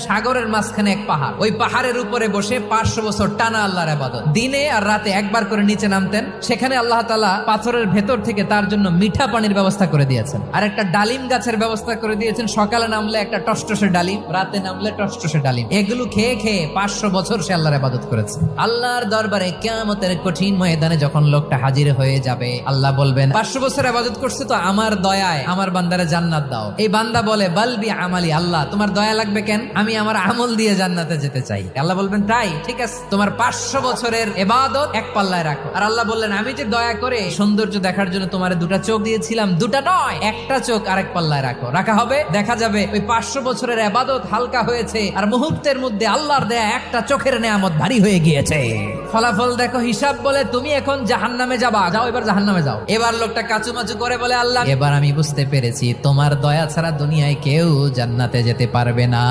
সাগরের মাঝখানে এক পাহাড়, ওই পাহাড়ের উপরে বসে 500 বছর টানা আল্লাহর ইবাদত। দিনে আর রাতে একবার করে নিচে নামতেন। সেখানে আল্লাহ তাআলা পাথরের ভেতর থেকে তার জন্য মিঠা পানির ব্যবস্থা করে দিয়েছেন, আর একটা ডালিম গাছের ব্যবস্থা করে দিয়েছেন। সকালে নামলে একটা টসটসে ডালিম, রাতে নামলে টসটসে ডালিম। এগুলো খেয়ে খেয়ে 500 বছর সে আল্লাহর ইবাদত করেছে। আল্লাহর দরবারে কিয়ামতের কঠিন ময়দানে যখন লোকটা হাজির হয়ে যাবে, আল্লাহ বলবেন 500 বছর ইবাদত করছে তো আমার দয়ায় আমার বান্দারে জান্নাত দাও। এই বান্দা বলে বালবি আমালি, আল্লাহ তোমার দয়া লাগবে কেন, আমি আমার আমল দিয়ে জান্নাতে যেতে চাই। আল্লাহ বলবেন তাই, ঠিক আছে, তোমার 500 বছরের ইবাদত এক পাল্লায় রাখো। আর আল্লাহ বললেন আমি যে দয়া করে সৌন্দর্য দেখার জন্য তোমার দুটা চোখ দিয়েছিলাম, দুটা নয় একটা চোখ আরেক পাল্লায় রাখো। রাখা হবে, দেখা যাবে ওই 500 বছরের ইবাদত হালকা হয়েছে, আর মুহূর্তের মধ্যে আল্লাহর দেয়া একটা চোখের নেয়ামত ভারী হয়ে গিয়েছে। ফলাফল দেখো, হিসাব বলে তুমি এখন জাহান্নামে যাবা, যাও এবার জাহান্নামে যাও। এবার লোকটা কাচুমাচু করে বলে আল্লাহ এবার আমি বুঝতে পেরেছি তোমার দয়া ছাড়া দুনিয়ায় কেউ জান্নাতে যেতে পারবে না।